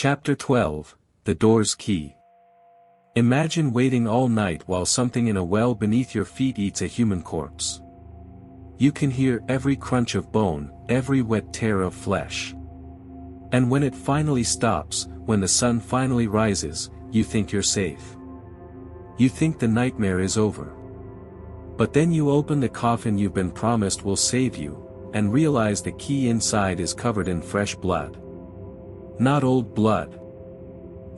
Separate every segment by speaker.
Speaker 1: Chapter 12, The Door's Key. Imagine waiting all night while something in a well beneath your feet eats a human corpse. You can hear every crunch of bone, every wet tear of flesh. And when it finally stops, when the sun finally rises, you think you're safe. You think the nightmare is over. But then you open the coffin you've been promised will save you, and realize the key inside is covered in fresh blood. Not old blood.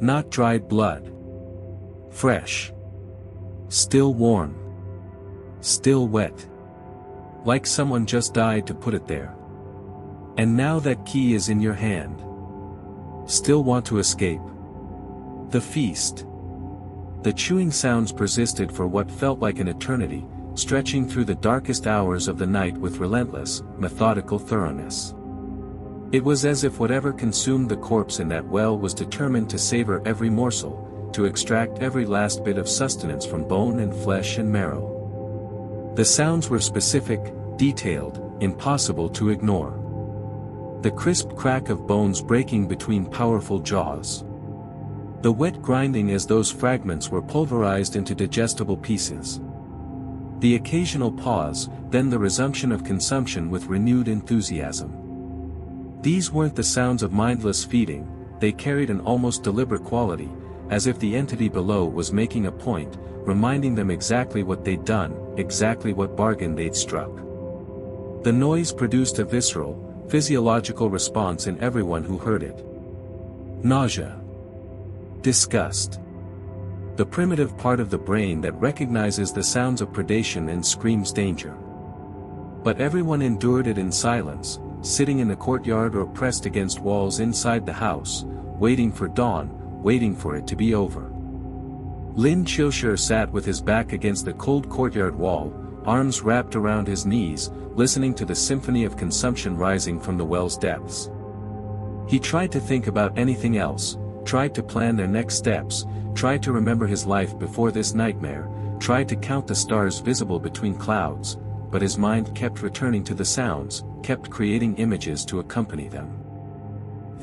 Speaker 1: Not dried blood. Fresh. Still warm. Still wet. Like someone just died to put it there. And now that key is in your hand. Still want to escape? The feast. The chewing sounds persisted for what felt like an eternity, stretching through the darkest hours of the night with relentless, methodical thoroughness. It was as if whatever consumed the corpse in that well was determined to savor every morsel, to extract every last bit of sustenance from bone and flesh and marrow. The sounds were specific, detailed, impossible to ignore. The crisp crack of bones breaking between powerful jaws. The wet grinding as those fragments were pulverized into digestible pieces. The occasional pause, then the resumption of consumption with renewed enthusiasm. These weren't the sounds of mindless feeding, they carried an almost deliberate quality, as if the entity below was making a point, reminding them exactly what they'd done, exactly what bargain they'd struck. The noise produced a visceral, physiological response in everyone who heard it. Nausea. Disgust. The primitive part of the brain that recognizes the sounds of predation and screams danger. But everyone endured it in silence, sitting in the courtyard or pressed against walls inside the house, waiting for dawn, waiting for it to be over. Lin Qiushi sat with his back against the cold courtyard wall, arms wrapped around his knees, listening to the symphony of consumption rising from the well's depths. He tried to think about anything else, tried to plan their next steps, tried to remember his life before this nightmare, tried to count the stars visible between clouds, but his mind kept returning to the sounds, kept creating images to accompany them.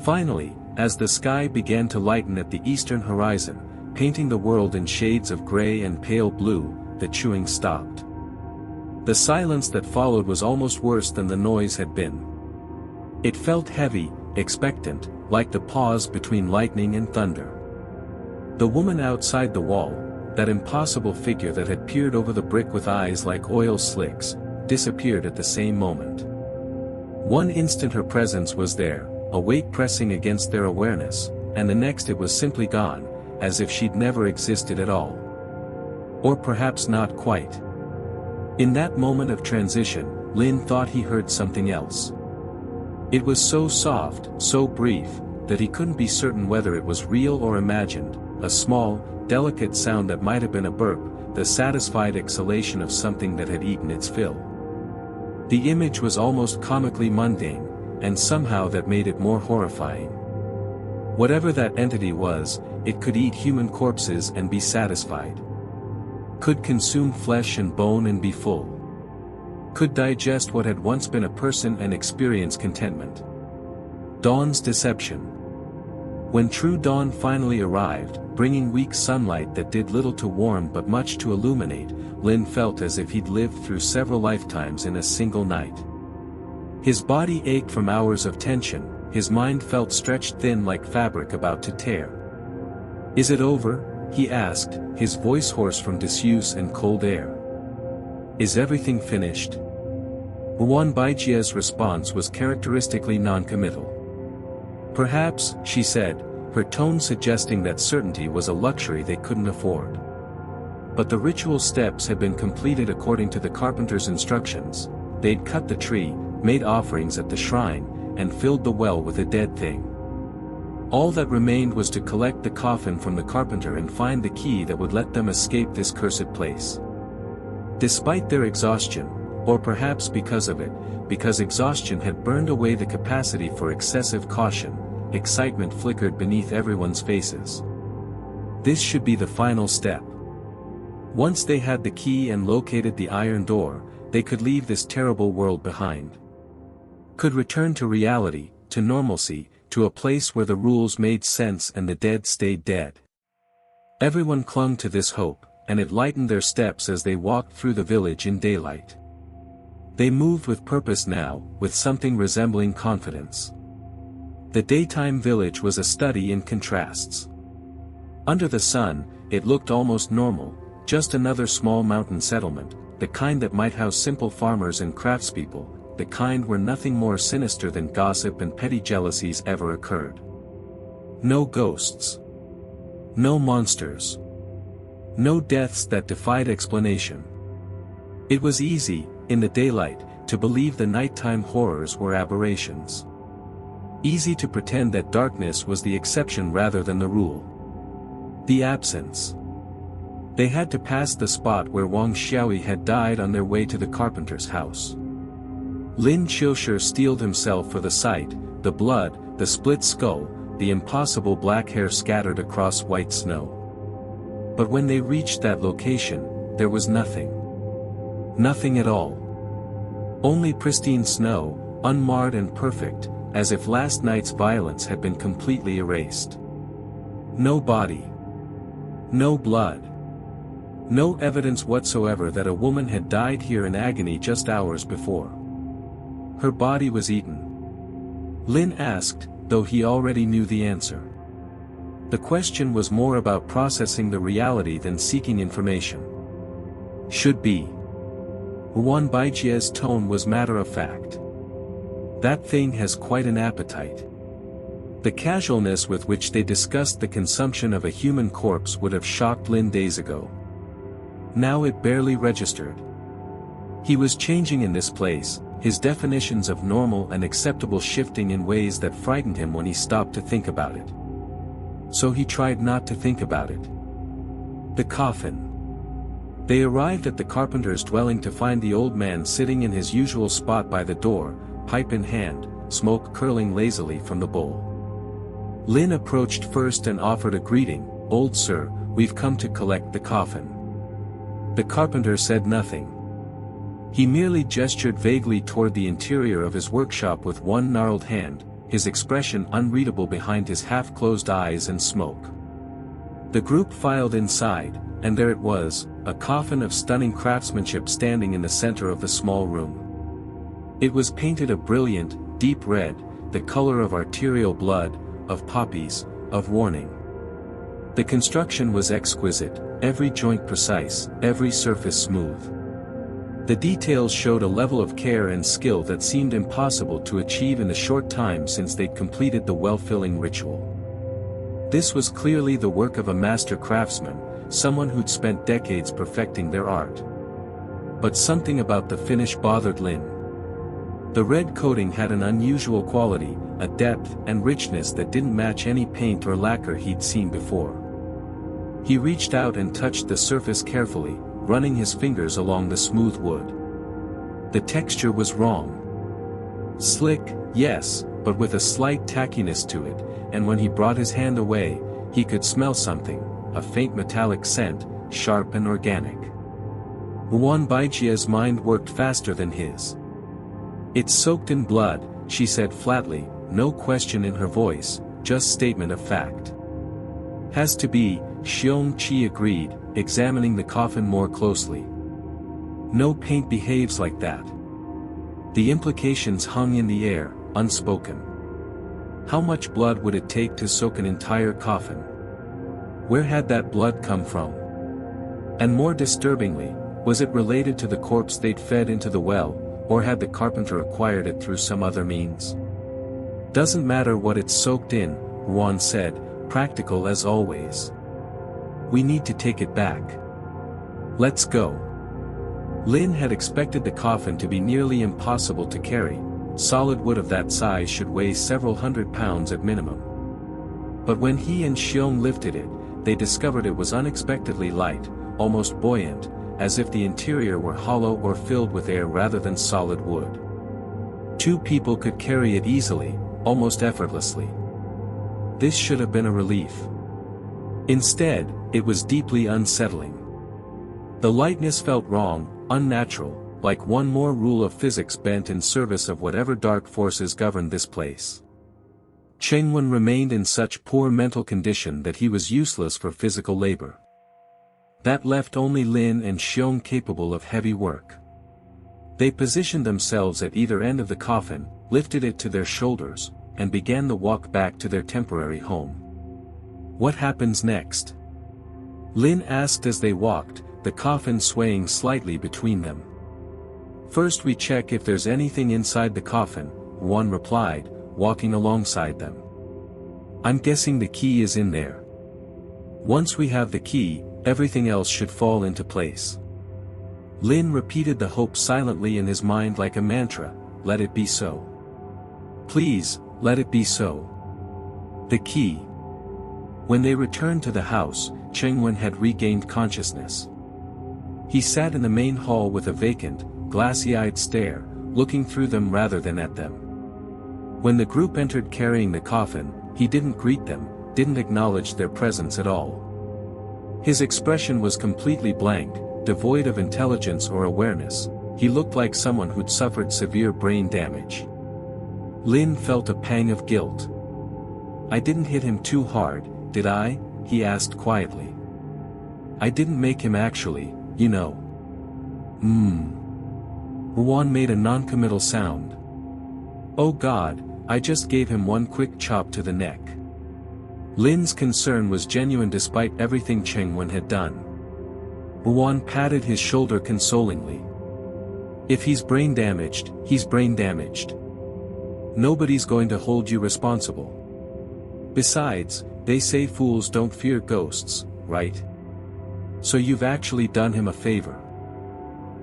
Speaker 1: Finally, as the sky began to lighten at the eastern horizon, painting the world in shades of gray and pale blue, the chewing stopped. The silence that followed was almost worse than the noise had been. It felt heavy, expectant, like the pause between lightning and thunder. The woman outside the wall, that impossible figure that had peered over the brick with eyes like oil slicks, disappeared at the same moment. One instant her presence was there, a weight pressing against their awareness, and the next it was simply gone, as if she'd never existed at all. Or perhaps not quite. In that moment of transition, Lin thought he heard something else. It was so soft, so brief, that he couldn't be certain whether it was real or imagined, a small, delicate sound that might have been a burp, the satisfied exhalation of something that had eaten its fill. The image was almost comically mundane, and somehow that made it more horrifying. Whatever that entity was, it could eat human corpses and be satisfied. Could consume flesh and bone and be full. Could digest what had once been a person and experience contentment. Dawn's deception. When true dawn finally arrived, bringing weak sunlight that did little to warm but much to illuminate, Lin felt as if he'd lived through several lifetimes in a single night. His body ached from hours of tension, his mind felt stretched thin like fabric about to tear. "Is it over?" he asked, his voice hoarse from disuse and cold air. "Is everything finished?" Wan Baijia's response was characteristically non-committal. "Perhaps," she said, her tone suggesting that certainty was a luxury they couldn't afford. But the ritual steps had been completed according to the carpenter's instructions. They'd cut the tree, made offerings at the shrine, and filled the well with a dead thing. All that remained was to collect the coffin from the carpenter and find the key that would let them escape this cursed place. Despite their exhaustion, or perhaps because of it, because exhaustion had burned away the capacity for excessive caution, excitement flickered beneath everyone's faces. This should be the final step. Once they had the key and located the iron door, they could leave this terrible world behind. Could return to reality, to normalcy, to a place where the rules made sense and the dead stayed dead. Everyone clung to this hope, and it lightened their steps as they walked through the village in daylight. They moved with purpose now, with something resembling confidence. The daytime village was a study in contrasts. Under the sun, it looked almost normal, just another small mountain settlement, the kind that might house simple farmers and craftspeople, the kind where nothing more sinister than gossip and petty jealousies ever occurred. No ghosts. No monsters. No deaths that defied explanation. It was easy, in the daylight, to believe the nighttime horrors were aberrations. Easy to pretend that darkness was the exception rather than the rule. The absence. They had to pass the spot where Wang Xiaoyi had died on their way to the carpenter's house. Lin Qiushi steeled himself for the sight, the blood, the split skull, the impossible black hair scattered across white snow. But when they reached that location, there was nothing. Nothing at all. Only pristine snow, unmarred and perfect, as if last night's violence had been completely erased. No body. No blood. No evidence whatsoever that a woman had died here in agony just hours before. Her body was eaten. Lin asked, though he already knew the answer. The question was more about processing the reality than seeking information. Should be. Huan Baijie's tone was matter-of-fact. That thing has quite an appetite. The casualness with which they discussed the consumption of a human corpse would have shocked Lin days ago. Now it barely registered. He was changing in this place, his definitions of normal and acceptable shifting in ways that frightened him when he stopped to think about it. So he tried not to think about it. The coffin. They arrived at the carpenter's dwelling to find the old man sitting in his usual spot by the door, pipe in hand, smoke curling lazily from the bowl. Lin approached first and offered a greeting, "Old sir, we've come to collect the coffin." The carpenter said nothing. He merely gestured vaguely toward the interior of his workshop with one gnarled hand, his expression unreadable behind his half-closed eyes and smoke. The group filed inside, and there it was, a coffin of stunning craftsmanship standing in the center of the small room. It was painted a brilliant, deep red, the color of arterial blood, of poppies, of warning. The construction was exquisite, every joint precise, every surface smooth. The details showed a level of care and skill that seemed impossible to achieve in the short time since they'd completed the well-filling ritual. This was clearly the work of a master craftsman, someone who'd spent decades perfecting their art. But something about the finish bothered Lin. The red coating had an unusual quality, a depth and richness that didn't match any paint or lacquer he'd seen before. He reached out and touched the surface carefully, running his fingers along the smooth wood. The texture was wrong. Slick, yes, but with a slight tackiness to it, and when he brought his hand away, he could smell something, a faint metallic scent, sharp and organic. Huan Baijie's mind worked faster than his. "It's soaked in blood," she said flatly, no question in her voice, just statement of fact. "Has to be," Xiong Qi agreed, examining the coffin more closely. "No paint behaves like that." The implications hung in the air, unspoken. How much blood would it take to soak an entire coffin? Where had that blood come from? And more disturbingly, was it related to the corpse they'd fed into the well, or had the carpenter acquired it through some other means? "Doesn't matter what it's soaked in," Huan said, practical as always. "We need to take it back. Let's go." Lin had expected the coffin to be nearly impossible to carry. Solid wood of that size should weigh several hundred pounds at minimum. But when he and Xiong lifted it, they discovered it was unexpectedly light, almost buoyant, as if the interior were hollow or filled with air rather than solid wood. 2 people could carry it easily, almost effortlessly. This should have been a relief. Instead, it was deeply unsettling. The lightness felt wrong, unnatural, like one more rule of physics bent in service of whatever dark forces governed this place. Chengwen remained in such poor mental condition that he was useless for physical labor. That left only Lin and Xiong capable of heavy work. They positioned themselves at either end of the coffin, lifted it to their shoulders, and began the walk back to their temporary home. "What happens next?" Lin asked as they walked, the coffin swaying slightly between them. "First we check if there's anything inside the coffin," Wan replied, walking alongside them. "I'm guessing the key is in there. Once we have the key, everything else should fall into place." Lin repeated the hope silently in his mind like a mantra, "Let it be so. Please, let it be so." The key. When they returned to the house, Chengwen had regained consciousness. He sat in the main hall with a vacant, glassy-eyed stare, looking through them rather than at them. When the group entered carrying the coffin, he didn't greet them, didn't acknowledge their presence at all. His expression was completely blank, devoid of intelligence or awareness. He looked like someone who'd suffered severe brain damage. Lin felt a pang of guilt. "I didn't hit him too hard, did I?" he asked quietly. "I didn't make him actually, you know." Ruan made a non-committal sound. "Oh God, I just gave him one quick chop to the neck." Lin's concern was genuine despite everything Chengwen had done. Ruan patted his shoulder consolingly. "If he's brain damaged, he's brain damaged. Nobody's going to hold you responsible. Besides, they say fools don't fear ghosts, right? So you've actually done him a favor.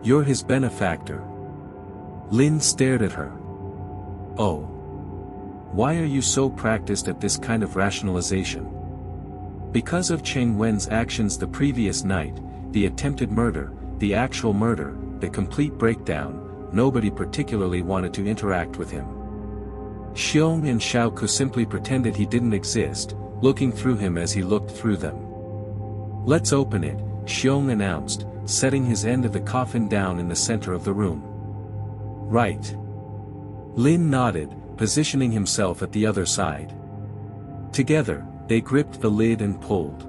Speaker 1: You're his benefactor." Lin stared at her. "Oh. Why are you so practiced at this kind of rationalization?" Because of Chengwen's actions the previous night, the attempted murder, the actual murder, the complete breakdown, nobody particularly wanted to interact with him. Xiong and Xiaoku simply pretended he didn't exist, looking through him as he looked through them. "Let's open it," Xiong announced, setting his end of the coffin down in the center of the room. "Right." Lin nodded, positioning himself at the other side. Together, they gripped the lid and pulled.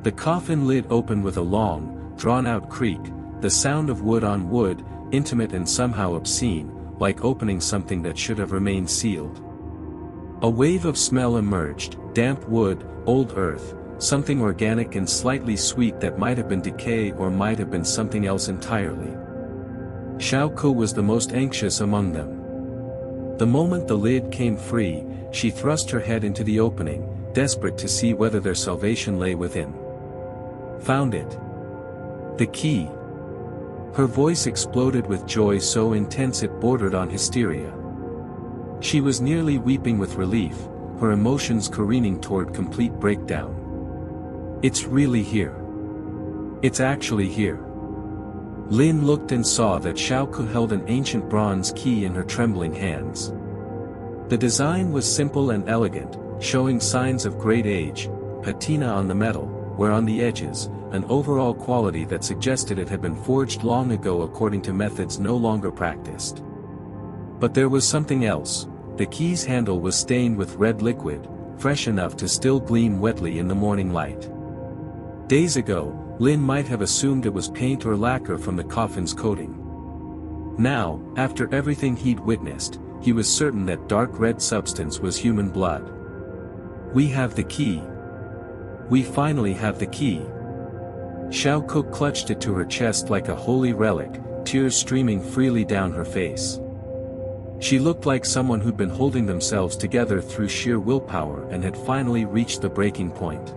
Speaker 1: The coffin lid opened with a long, drawn-out creak, the sound of wood on wood, intimate and somehow obscene, like opening something that should have remained sealed. A wave of smell emerged, damp wood, old earth, something organic and slightly sweet that might have been decay or might have been something else entirely. Xiaoku was the most anxious among them. The moment the lid came free, she thrust her head into the opening, desperate to see whether their salvation lay within. "Found it. The key." Her voice exploded with joy so intense it bordered on hysteria. She was nearly weeping with relief, her emotions careening toward complete breakdown. "It's really here. It's actually here." Lin looked and saw that Xiaoku held an ancient bronze key in her trembling hands. The design was simple and elegant, showing signs of great age, patina on the metal, where on the edges, an overall quality that suggested it had been forged long ago according to methods no longer practiced. But there was something else. The key's handle was stained with red liquid, fresh enough to still gleam wetly in the morning light. Days ago, Lin might have assumed it was paint or lacquer from the coffin's coating. Now, after everything he'd witnessed, he was certain that dark red substance was human blood. "We have the key. We finally have the key." Xiaoku clutched it to her chest like a holy relic, tears streaming freely down her face. She looked like someone who'd been holding themselves together through sheer willpower and had finally reached the breaking point.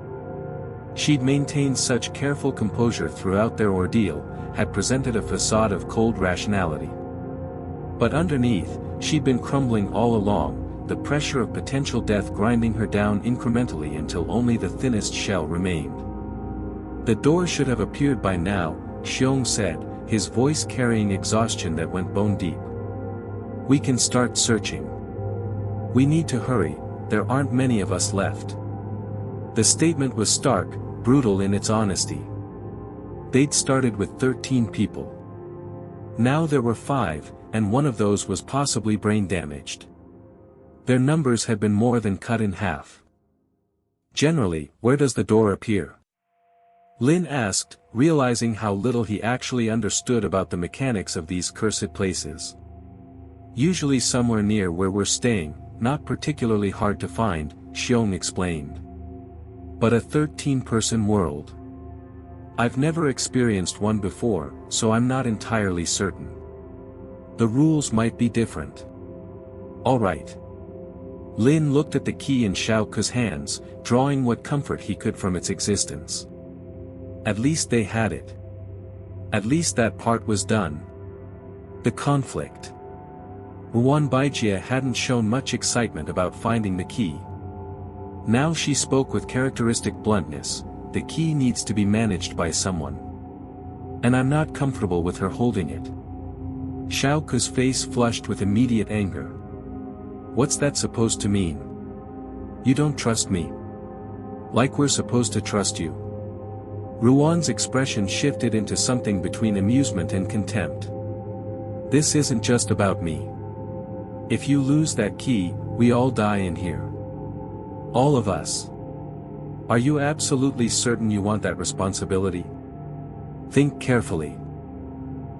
Speaker 1: She'd maintained such careful composure throughout their ordeal, had presented a facade of cold rationality. But underneath, she'd been crumbling all along, the pressure of potential death grinding her down incrementally until only the thinnest shell remained. "The door should have appeared by now," Xiong said, his voice carrying exhaustion that went bone deep. "We can start searching. We need to hurry, there aren't many of us left." The statement was stark, brutal in its honesty. They'd started with 13 people. Now there were 5, and one of those was possibly brain damaged. Their numbers had been more than cut in half. Generally, where does the door appear? Lin asked, realizing how little he actually understood about the mechanics of these cursed places. Usually somewhere near where we're staying, not particularly hard to find, Xiong explained. But a 13-person world. I've never experienced one before, so I'm not entirely certain. The rules might be different. Alright. Lin looked at the key in Xiao Ke's hands, drawing what comfort he could from its existence. At least they had it. At least that part was done. The conflict. Wan Baijie hadn't shown much excitement about finding the key. Now she spoke with characteristic bluntness, the key needs to be managed by someone. And I'm not comfortable with her holding it. Xiao Ke's face flushed with immediate anger. What's that supposed to mean? You don't trust me? Like we're supposed to trust you? Ruan's expression shifted into something between amusement and contempt. This isn't just about me. If you lose that key, we all die in here. All of us. Are you absolutely certain you want that responsibility? Think carefully.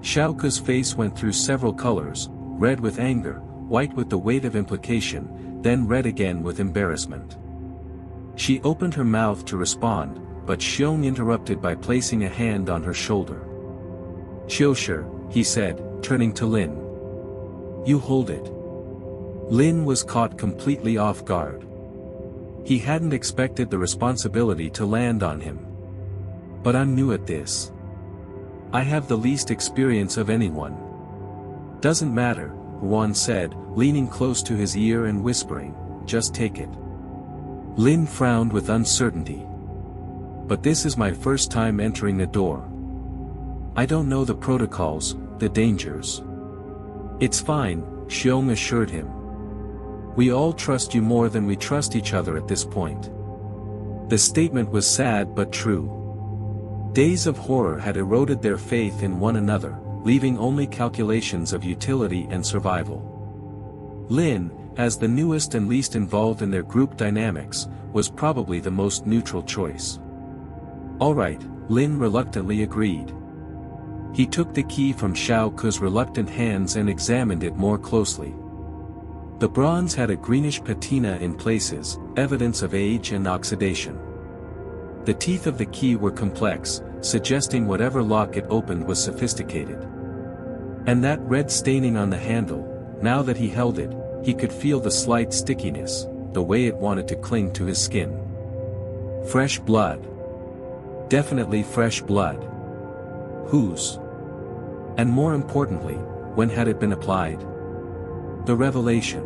Speaker 1: Xiao Ke's face went through several colors, red with anger, white with the weight of implication, then red again with embarrassment. She opened her mouth to respond, but Xiong interrupted by placing a hand on her shoulder. Qiushi, he said, turning to Lin. You hold it. Lin was caught completely off guard. He hadn't expected the responsibility to land on him. But I'm new at this. I have the least experience of anyone. Doesn't matter, Juan said, leaning close to his ear and whispering, just take it. Lin frowned with uncertainty. But this is my first time entering the door. I don't know the protocols, the dangers. It's fine, Xiong assured him. We all trust you more than we trust each other at this point. The statement was sad but true. Days of horror had eroded their faith in one another, leaving only calculations of utility and survival. Lin, as the newest and least involved in their group dynamics, was probably the most neutral choice. Alright, Lin reluctantly agreed. He took the key from Xiao Ke's reluctant hands and examined it more closely. The bronze had a greenish patina in places, evidence of age and oxidation. The teeth of the key were complex, suggesting whatever lock it opened was sophisticated. And that red staining on the handle, now that he held it, he could feel the slight stickiness, the way it wanted to cling to his skin. Fresh blood. Definitely fresh blood. Whose? And more importantly, when had it been applied? The revelation.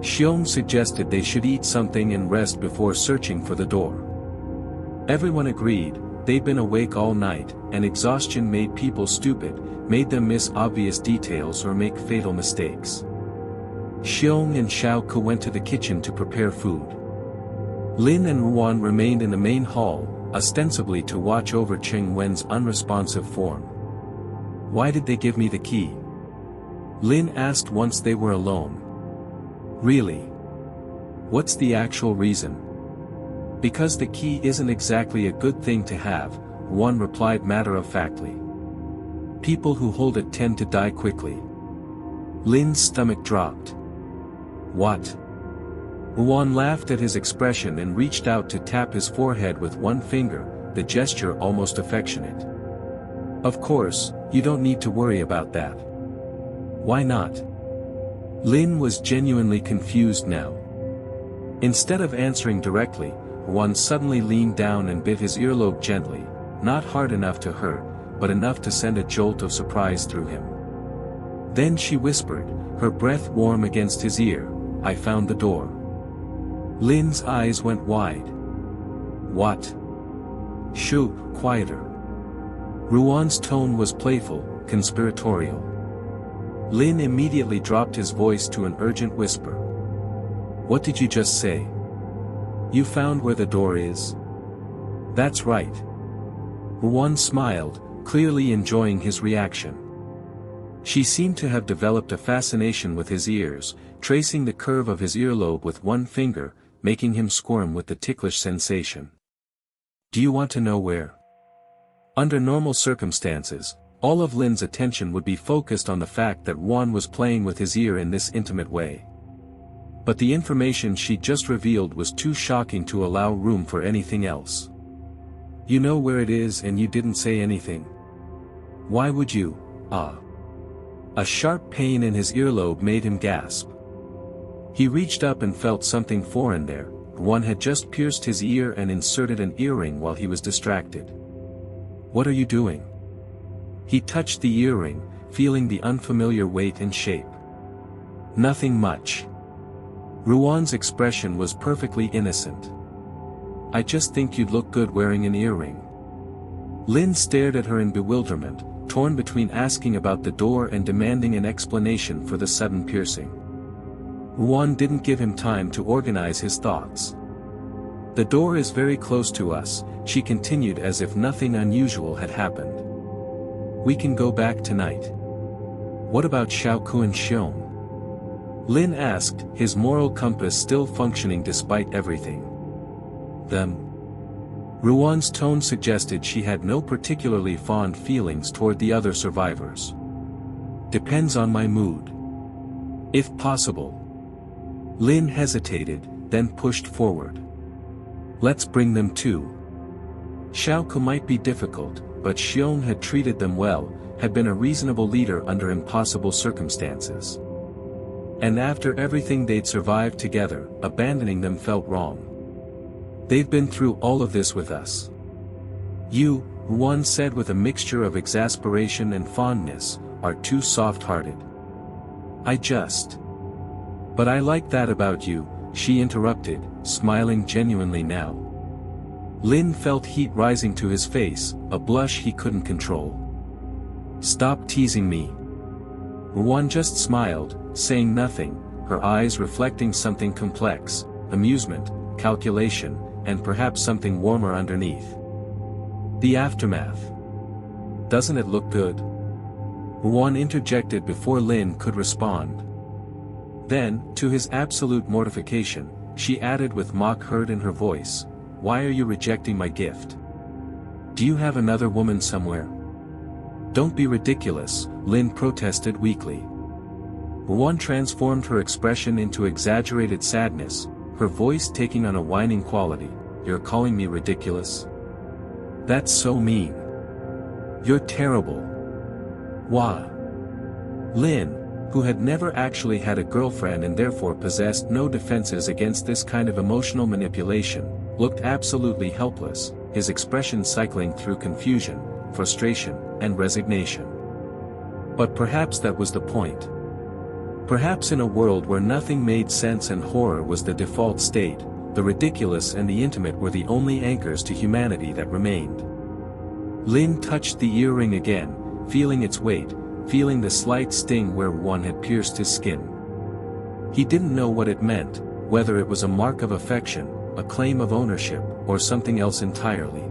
Speaker 1: Xiong suggested they should eat something and rest before searching for the door. Everyone agreed, they'd been awake all night, and exhaustion made people stupid, made them miss obvious details or make fatal mistakes. Xiong and Xiao Ke went to the kitchen to prepare food. Lin and Ruan remained in the main hall, ostensibly to watch over Cheng Wen's unresponsive form. Why did they give me the key? Lin asked once they were alone. Really? What's the actual reason? Because the key isn't exactly a good thing to have, Ruan replied matter-of-factly. People who hold it tend to die quickly. Lin's stomach dropped. What? Ruan laughed at his expression and reached out to tap his forehead with one finger, the gesture almost affectionate. Of course, you don't need to worry about that. Why not? Lin was genuinely confused now. Instead of answering directly, Ruan suddenly leaned down and bit his earlobe gently, not hard enough to hurt, but enough to send a jolt of surprise through him. Then she whispered, her breath warm against his ear, I found the door. Lin's eyes went wide. What? Shoo, quieter. Ruan's tone was playful, conspiratorial. Lin immediately dropped his voice to an urgent whisper. What did you just say? You found where the door is? That's right. Ruan smiled, clearly enjoying his reaction. She seemed to have developed a fascination with his ears, tracing the curve of his earlobe with one finger, making him squirm with the ticklish sensation. Do you want to know where? Under normal circumstances, all of Lin's attention would be focused on the fact that Juan was playing with his ear in this intimate way. But the information she just revealed was too shocking to allow room for anything else. You know where it is and you didn't say anything. Why would you? A sharp pain in his earlobe made him gasp. He reached up and felt something foreign there. One had just pierced his ear and inserted an earring while he was distracted. What are you doing? He touched the earring, feeling the unfamiliar weight and shape. Nothing much. Ruan's expression was perfectly innocent. I just think you'd look good wearing an earring. Lin stared at her in bewilderment, torn between asking about the door and demanding an explanation for the sudden piercing. Ruan didn't give him time to organize his thoughts. The door is very close to us, she continued as if nothing unusual had happened. We can go back tonight. What about Xiaoku and Xiong? Lin asked, his moral compass still functioning despite everything. Them? Ruan's tone suggested she had no particularly fond feelings toward the other survivors. Depends on my mood. If possible. Lin hesitated, then pushed forward. Let's bring them too. Xiaoku might be difficult, but Xiong had treated them well, had been a reasonable leader under impossible circumstances. And after everything they'd survived together, abandoning them felt wrong. They've been through all of this with us. You, Ruan said with a mixture of exasperation and fondness, are too soft-hearted. But I like that about you, she interrupted, smiling genuinely now. Lin felt heat rising to his face, a blush he couldn't control. Stop teasing me. Ruan just smiled, saying nothing, her eyes reflecting something complex, amusement, calculation, and perhaps something warmer underneath. The aftermath. Doesn't it look good? Ruan interjected before Lin could respond. Then, to his absolute mortification, she added with mock hurt in her voice, why are you rejecting my gift? Do you have another woman somewhere? Don't be ridiculous, Lin protested weakly. Ruan transformed her expression into exaggerated sadness, her voice taking on a whining quality. You're calling me ridiculous? That's so mean. You're terrible. Why? Lin, who had never actually had a girlfriend and therefore possessed no defenses against this kind of emotional manipulation, looked absolutely helpless, his expression cycling through confusion, frustration, and resignation. But perhaps that was the point. Perhaps in a world where nothing made sense and horror was the default state, the ridiculous and the intimate were the only anchors to humanity that remained. Lin touched the earring again, feeling its weight, feeling the slight sting where one had pierced his skin. He didn't know what it meant, whether it was a mark of affection, a claim of ownership, or something else entirely.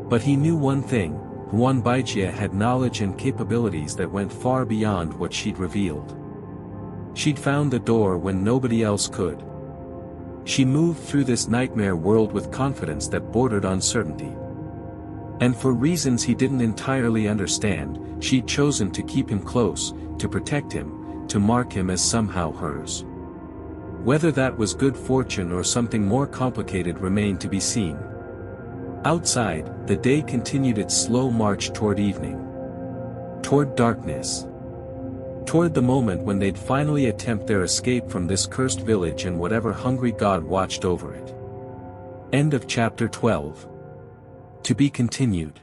Speaker 1: But he knew one thing, Ruan Baijie had knowledge and capabilities that went far beyond what she'd revealed. She'd found the door when nobody else could. She moved through this nightmare world with confidence that bordered on certainty. And for reasons he didn't entirely understand, she'd chosen to keep him close, to protect him, to mark him as somehow hers. Whether that was good fortune or something more complicated remained to be seen. Outside, the day continued its slow march toward evening. Toward darkness. Toward the moment when they'd finally attempt their escape from this cursed village and whatever hungry god watched over it. End of chapter 12. To be continued.